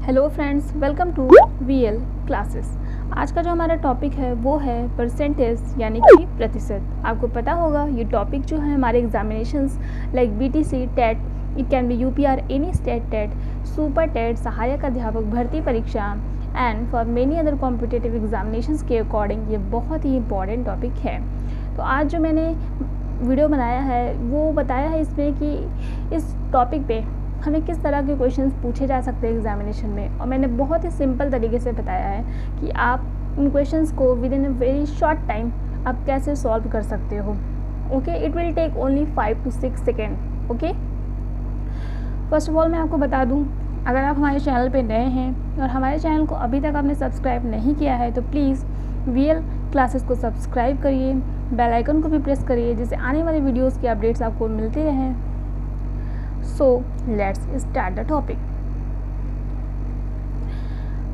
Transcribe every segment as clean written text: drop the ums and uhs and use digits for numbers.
Hello friends, welcome to VL classes. आज का जो हमारा टॉपिक है वो है परसेंटेज यानी कि प्रतिशत। आपको पता होगा ये टॉपिक जो है हमारे examinations like BTC, TET, it can be UPR, any state TET, super TET, सहायक अध्यापक भर्ती परीक्षा and for many other competitive examinations के अकॉर्डिंग ये बहुत ही इंपॉर्टेंट टॉपिक है। तो आज जो मैंने वीडियो बनाया है वो बताया है इसमें कि इस टॉपिक पे हमें किस तरह के क्वेश्चंस पूछे जा सकते हैं एग्जामिनेशन में, और मैंने बहुत ही सिंपल तरीके से बताया है कि आप इन क्वेश्चंस को within a very short time आप कैसे सॉल्व कर सकते हो। Okay, it will take only 5 to 6 second. Okay, first of all मैं आपको बता दूं, अगर आप हमारे चैनल पे नए हैं और हमारे चैनल को अभी तक आपने सब्सक्राइब नहीं किया है तो प्लीज़ वीएल क्लासेस को सब्सक्राइब करिए, बेल आइकन को भी प्रेस करिए जिससे आने वाले वीडियोज़ की अपडेट्स आपको मिलती रहें। So let's start the topic.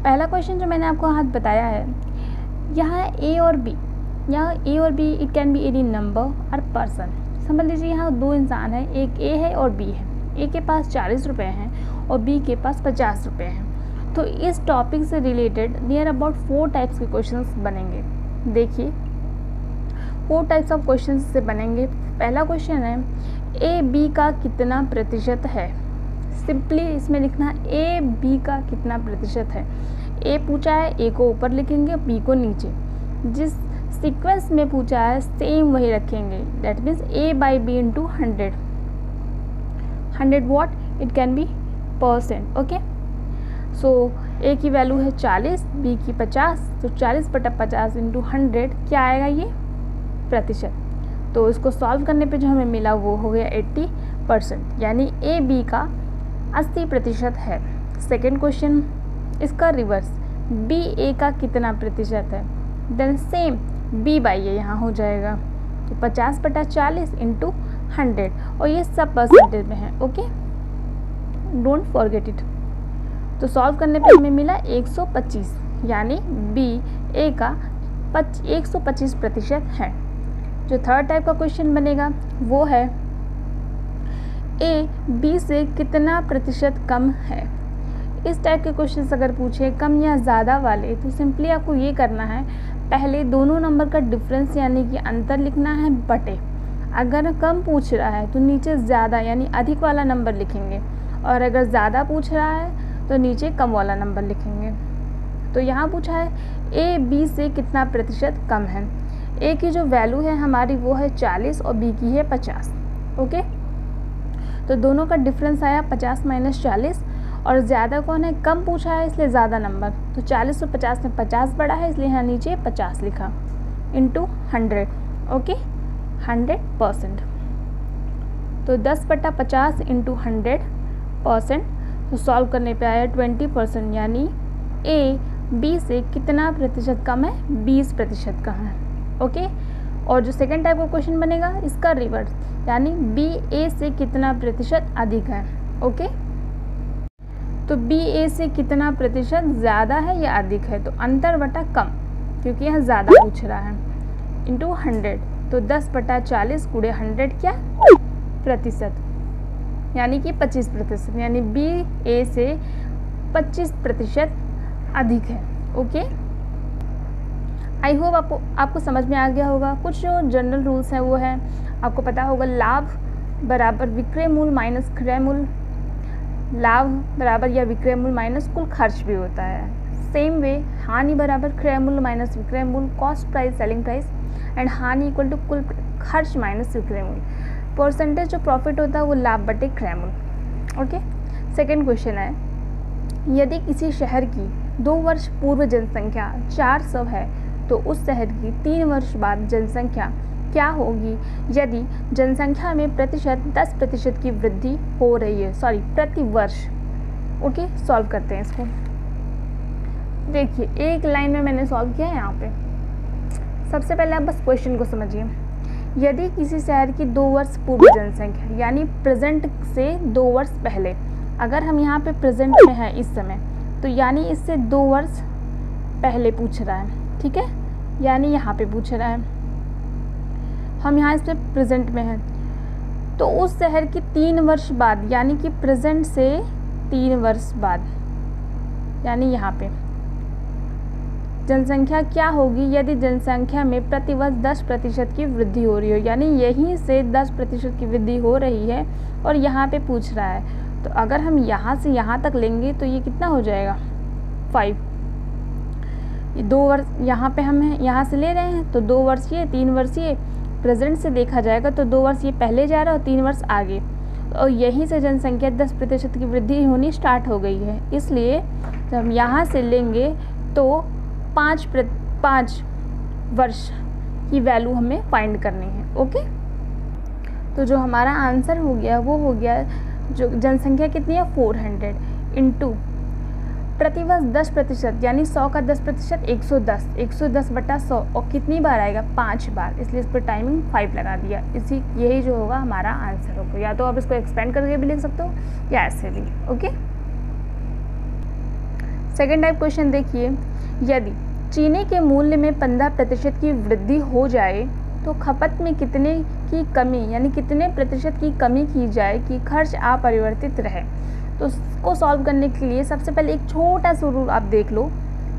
पहला क्वेश्चन जो मैंने आपको हाथ बताया है, यहाँ ए और बी, यहाँ ए और B it can be any number और पर्सन। समझ लीजिए यहाँ दो इंसान हैं, एक ए है और बी है। ए के पास 40 रुपये हैं और बी के पास 50 रुपये हैं। तो इस टॉपिक से रिलेटेड नियर अबाउट 4 टाइप्स के क्वेश्चंस बनेंगे। देखिए 4 टाइप्स ऑफ क्वेश्चंस से बनेंगे। पहला क्वेश्चन है ए बी का कितना प्रतिशत है। सिंपली इसमें लिखना ए बी का कितना प्रतिशत है। ए पूछा है, ए को ऊपर लिखेंगे, बी को नीचे। जिस सीक्वेंस में पूछा है सेम वही रखेंगे। That means A by B into 100। 100 what, it can be percent. Okay, so A की वैल्यू है 40, बी की 50, तो 40/50 इंटू 100 क्या आएगा ये प्रतिशत। तो इसको सॉल्व करने पे जो हमें मिला वो हो गया 80%, यानी ए बी का 80% है। सेकेंड क्वेश्चन इसका रिवर्स, बी ए का कितना प्रतिशत है। देन सेम बी बाई ए यहाँ हो जाएगा, तो 50/40 इंटू 100, और ये सब परसेंटेज में है। Okay, don't forget it. तो सॉल्व करने पे हमें मिला 125, यानी बी ए का 125% है। जो थर्ड टाइप का क्वेश्चन बनेगा वो है ए बी से कितना प्रतिशत कम है। इस टाइप के क्वेश्चन अगर पूछे कम या ज़्यादा वाले, तो सिंपली आपको ये करना है, पहले दोनों नंबर का डिफरेंस यानी कि अंतर लिखना है बटे। अगर कम पूछ रहा है तो नीचे ज़्यादा यानी अधिक वाला नंबर लिखेंगे, और अगर ज़्यादा पूछ रहा है तो नीचे कम वाला नंबर लिखेंगे। तो यहाँ पूछा है ए बी से कितना प्रतिशत कम है। ए की जो वैल्यू है हमारी वो है 40 और बी की है 50। ओके, तो दोनों का डिफरेंस आया 50 - 40, और ज़्यादा कौन है, कम पूछा है इसलिए ज़्यादा नंबर, तो 40 और 50 में 50 बड़ा है इसलिए यहाँ नीचे 50 लिखा, इंटू 100। ओके, 100%, तो 10/50 इंटू 100%। तो सॉल्व करने पे आया 20%, यानी ए बी से कितना प्रतिशत कम है, 20% कम है। ओके, और जो सेकेंड टाइप का क्वेश्चन बनेगा इसका रिवर्स, यानी बी ए से कितना प्रतिशत अधिक है। ओके, तो बी ए से कितना प्रतिशत ज़्यादा है या अधिक है, तो अंतर बटा कम, क्योंकि यहाँ ज़्यादा पूछ रहा है, इंटू 100। तो 10/40 गुणे 100 क्या प्रतिशत, यानी कि 25%, यानी बी ए से 25% अधिक है। ओके, आई होप आपको समझ में आ गया होगा। कुछ जो जनरल रूल्स हैं वो है, आपको पता होगा लाभ बराबर विक्रय मूल्य माइनस क्रय मूल्य, लाभ बराबर या विक्रय मूल्य माइनस कुल खर्च भी होता है। सेम वे हानि बराबर क्रय मूल्य माइनस विक्रय मूल्य, cost price selling price, and हानि इक्वल टू कुल खर्च माइनस विक्रय मूल्य। परसेंटेज जो प्रॉफिट होता है वो लाभ बटे क्रय मूल्य। ओके, सेकेंड क्वेश्चन है, यदि किसी शहर की 2 वर्ष पूर्व जनसंख्या 400 है तो उस शहर की 3 वर्ष बाद जनसंख्या क्या होगी यदि जनसंख्या में प्रतिशत 10% की वृद्धि हो रही है, सॉरी प्रति वर्ष। ओके, सॉल्व करते हैं इसको। देखिए एक लाइन में मैंने सॉल्व किया है यहाँ पे। सबसे पहले आप बस क्वेश्चन को समझिए। यदि किसी शहर की 2 वर्ष पूर्व जनसंख्या यानी प्रेजेंट से 2 वर्ष पहले, अगर हम यहाँ पे प्रेजेंट में हैं इस समय, तो यानी इससे 2 वर्ष पहले पूछ रहा है, ठीक है, यानी यहाँ पे पूछ रहा है, हम यहाँ इस पे प्रेजेंट में हैं, तो उस शहर की 3 वर्ष बाद, यानी कि प्रेजेंट से 3 वर्ष बाद, यानी यहाँ पे जनसंख्या क्या होगी यदि जनसंख्या में प्रतिवर्ष 10% की वृद्धि हो रही हो, यानी यहीं से 10% की वृद्धि हो रही है और यहाँ पे पूछ रहा है। तो अगर हम यहाँ से यहाँ तक लेंगे तो ये कितना हो जाएगा 5। 2 वर्ष यहाँ पे हम यहाँ से ले रहे हैं तो 2 वर्षीय 3 वर्षीय, प्रेजेंट से देखा जाएगा तो 2 वर्ष ये पहले जा रहा है और 3 वर्ष आगे, और यहीं से जनसंख्या 10% की वृद्धि होनी स्टार्ट हो गई है। इसलिए जब हम यहाँ से लेंगे तो 5 वर्ष की वैल्यू हमें फाइंड करनी है। ओके, तो जो हमारा आंसर हो गया वो हो गया, जो जनसंख्या कितनी है 400 इंटू प्रतिवर्ष 10%, यानी 100 का 10% 110, 110/100, और कितनी बार आएगा 5 बार, इसलिए इस पर टाइमिंग 5 लगा दिया। यही जो होगा हमारा आंसर होगा। या तो आप इसको एक्सपेंड करके भी लिख सकते हो या ऐसे भी। ओके, सेकेंड टाइप क्वेश्चन देखिए, यदि चीनी के मूल्य में 15% की वृद्धि हो जाए तो खपत में कितने की कमी, यानी कितने प्रतिशत की कमी की जाए कि खर्च अपरिवर्तित रहे। तो इसको सॉल्व करने के लिए सबसे पहले एक छोटा सा रूल आप देख लो।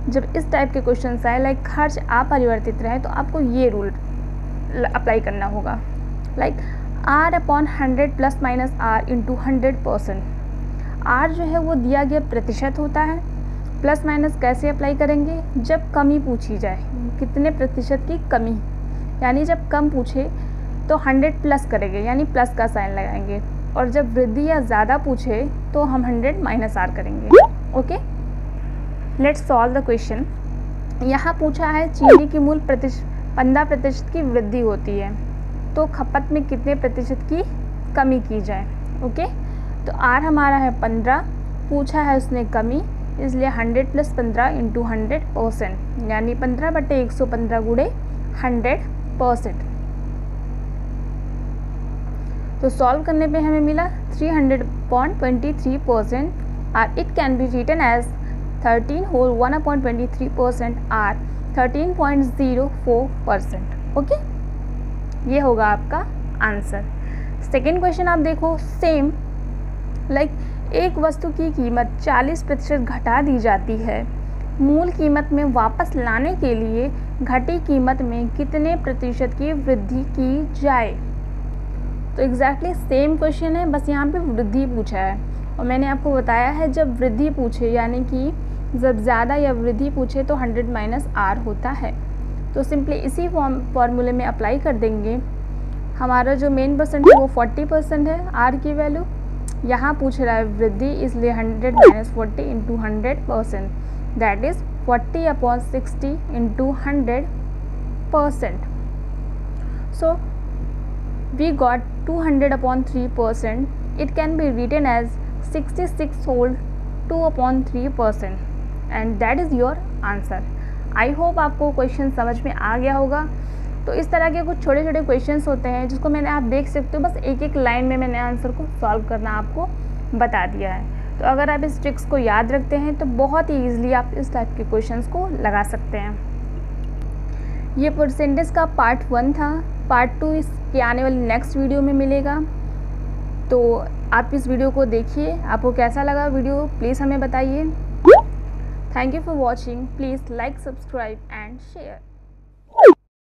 जब इस टाइप के क्वेश्चन आए लाइक खर्च अपरिवर्तित रहे तो आपको ये रूल अप्लाई करना होगा, like R/100 ± R into 100%। R जो है वो दिया गया प्रतिशत होता है, प्लस माइनस कैसे अप्लाई करेंगे, जब कमी पूछी जाए कितने प्रतिशत की कमी, यानी जब कम पूछे तो 100 प्लस करेंगे यानी प्लस का साइन लगाएंगे, और जब वृद्धि या ज़्यादा पूछे तो हम 100 - R करेंगे। Okay, let's solve the question. यहाँ पूछा है चीनी की मूल 15% की वृद्धि होती है तो खपत में कितने प्रतिशत की कमी की जाए। ओके, तो R हमारा है 15, पूछा है उसने कमी, इसलिए 100 + 15 इंटू 100%, यानी 15/115 गुणे 100%। तो सॉल्व करने पे हमें मिला 300.23%, और it can be written as 13 whole 1/23% R 13.04%। Okay, ये होगा आपका आंसर। सेकेंड क्वेश्चन आप देखो, सेम लाइक एक वस्तु की कीमत 40% घटा दी जाती है, मूल कीमत में वापस लाने के लिए घटी कीमत में कितने प्रतिशत की वृद्धि की जाए। तो एग्जैक्टली सेम क्वेश्चन है, बस यहाँ पे वृद्धि पूछा है, और मैंने आपको बताया है जब वृद्धि पूछे यानी कि जब ज़्यादा या वृद्धि पूछे तो 100 - R होता है। तो सिंपली इसी फॉर्मूले में अप्लाई कर देंगे। हमारा जो मेन परसेंट है वो 40% है R की वैल्यू, यहाँ पूछ रहा है वृद्धि, इसलिए 100 - 40 into 100%, that is 40/60 into 100%। So we got 200/3%. It can be written as 66 whole 2/3%, and that is your answer. I hope आपको क्वेश्चन समझ में आ गया होगा। तो इस तरह के कुछ छोटे छोटे क्वेश्चंस होते हैं जिसको मैंने आप देख सकते हो, बस एक एक लाइन में मैंने आंसर को सॉल्व करना आपको बता दिया है। तो अगर आप इस ट्रिक्स को याद रखते हैं तो बहुत ही ईजिली आप इस टाइप के क्वेश्चंस को लगा सकते हैं। ये परसेंटेज का पार्ट 1 था। पार्ट 2 इसके आने वाली नेक्स्ट वीडियो में मिलेगा। तो आप इस वीडियो को देखिए, आपको कैसा लगा वीडियो प्लीज़ हमें बताइए। Thank you for watching, please like, subscribe and share.